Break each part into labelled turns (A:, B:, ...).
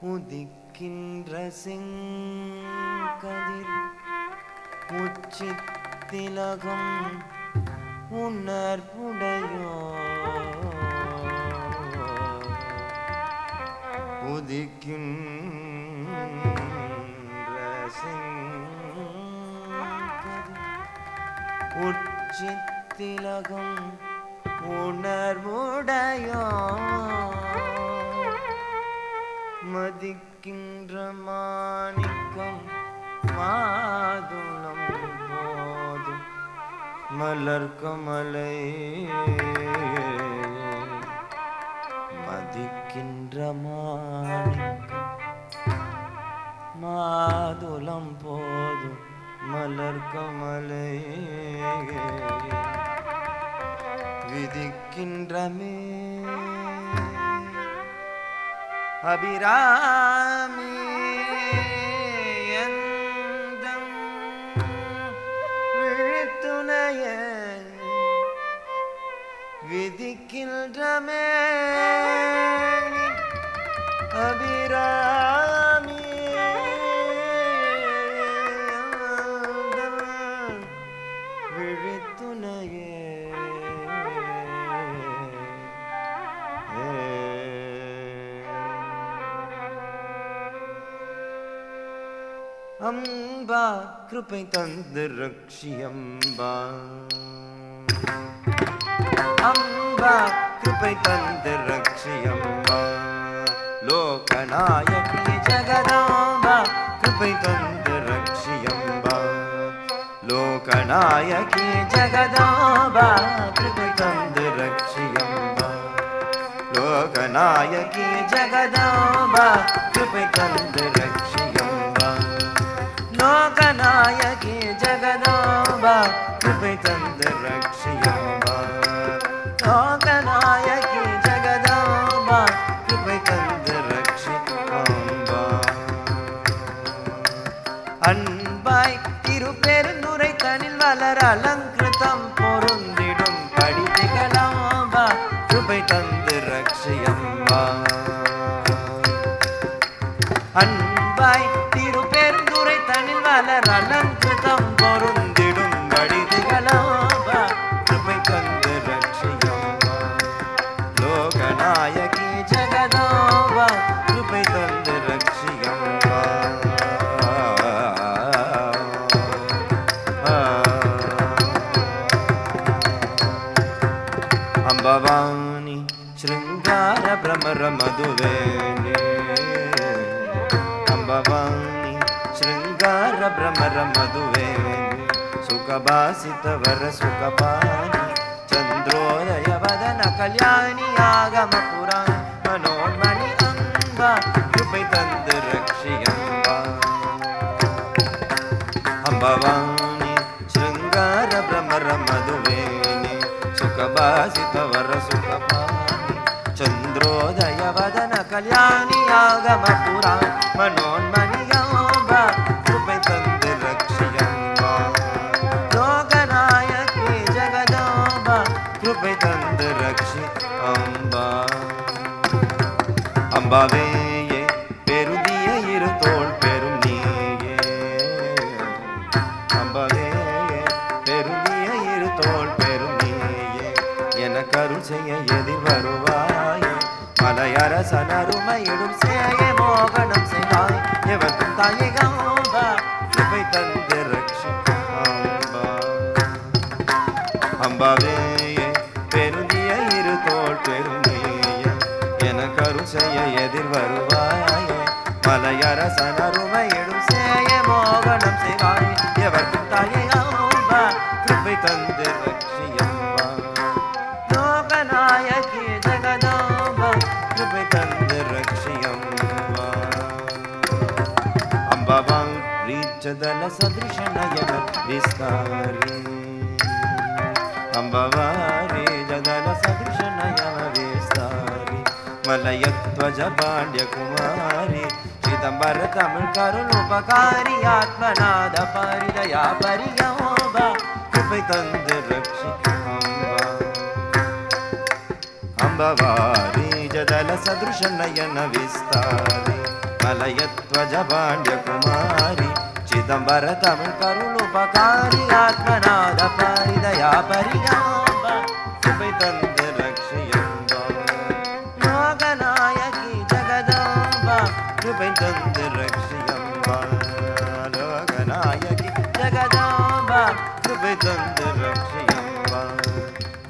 A: உதிக்கின்ற செங்கதிர் உச்சித்திலகம் உணர்வுடையோ உதிக்கின்ற செங்கதிர் உச்சித்திலகம் உணர்வுடையோ மதிக்கின்ற மாணிக்கம் மாதுளம் போதும் மலர்கமலை மதிக்கின்ற மாணிக்கம் மாதுளம் போதும் மலர்கமலை விதிக்கின்றமே அபிராமி எந்தம் விழித்துணைய விதிக்கின்றமே அபிராமி எந்தம் விழித்துணைய அம்பா கிருபை தந்து ரக்ஷி அம்பா அம்பா கிருபை தந்து ரக்ஷி அம்பா லோகநாயகி ஜகதாம்பா கிருபை தந்து ரக்ஷி அம்பா லோகநாயகி ஜகதாம்பா கிருபை தந்து ரக்ஷி அம்பா லோகநாயகி ஜகதாம்பா கிருபை தந்து ரக்ஷி லோகநாயகி ஜகதாம்பா கிருபை தந்து ரக்ஷி அம்பா லோகநாயகி ஜகதாம்பா கிருபை தந்து ரக்ஷி அம்பா அன்பாய் திருப்பெருந்துறை தனில் வளர அலங்கிருதம் பொருந்திடும் படிதிகளாம்பா கிருபை தந்து ரக்ஷி அம்பா அன்பாய் திருப்பெருந்துறை தனில் வளர் அலங்கிருதம் பொருந்திடும் படிதிகளாம்பா கிருபை தந்து ரக்ஷி அம்பா லோகநாயகி ஜகதாம்பா கிருபை தந்து ரக்ஷி அம்பா அம்பவாணி ஸ்ருங்கார பிரமர மதுவேணி அம்பவாணி ஸ்ருங்கார பிரமர மதுவேணி சுகபாசித வர சுகபாணி ಚಂದ್ರೋದಯ ವದನ ಕಲ್ಯಾಣಿ ಆಗಮ ಪುರಾಣ ಮನೋನ್ಮಣಿ ಅಂಬ ಕೃಪೈ ತಂದು ರಕ್ಷಿ ಅಂಬ ಅಂಬವಾಣಿ ಶೃಂಗಾರ ಭ್ರಮರ ಮಧುವೇಣಿ ಸುಖಭಾಸಿತ ವರ ಸುಖಪಾಣಿ ಚಂದ್ರೋದಯ ವದನ ಕಲ್ಯಾಣಿ ಆಗಮ ಪುರಾಣ ಮನೋನ್ಮಣಿ ಅಂಬ ಕೃಪೈ ತಂದು ರಕ್ಷಿ ಅಂಬ ಲೋಕನಾಯಕಿ ಜಗದಾಂಬ ಕೃಪೈ ತಂದು ರಕ್ಷಿ ಅಂಬ அம்பாவேயே பெருதிய இரு தோள் பெரும் நீயே அம்பாவேயே பெருதிய இரு தோள் பெரும் நீயே எனக்கு அருள் செய்ய எதிர் வருவாயே மலையரசன் அருமையிடும் சேய மோகனம் செய்வாய் எவர்க்கும் தாயே அம்பா கிருபை தந்து ரக்ஷி அம்பா அம்பாவேயே பெருதிய இரு தோள் பெரும் கருள் செய்ய எதிர் வருவாயே மலையரசன் அருமையிடும் சேய மோகனம் செய்வாய் எவர்க்கும் தாயே அம்பா கிருபை தந்து ரக்ஷி அம்பா லோகநாயகி ஜகதாம்பா கிருபை தந்து ரக்ஷி அம்பா அம்பவான் ரீச்சதல சதிருஷ நயன விஸ்தாரி அம்பவாரி ஜதல சதிருஷ நயன விஸ்தாரி மலயத்வஜ பாண்டிய குமாரி சிதம்பர தமிழ் கருணுபகாரி ஆத்மநாத பரிதயா स्तम्भवारी जदलसदृशनयन विस्तारी मलयध्वजभाण्ड्यकुमारी चिदम्बर तमिळ् करुणोपकारी आत्मनादपारि दयापरिगाम्ब कृपै तந்து रक्षयम्ब लोकनायकी जगदाम्ब कृपै तந்து रक्षयम्ब लोकनायकी जगदाम्ब कृपै तந்து रक्षयम्ब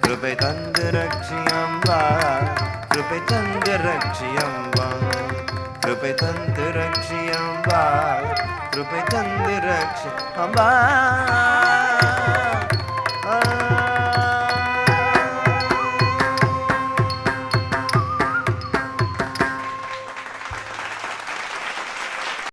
A: कृपै तந்து रक्षयम्ब कृपै तந்து रक्षयम्ब कृपै तந்து रक्षयम्ब कृपै तந்து रक्षयम्ब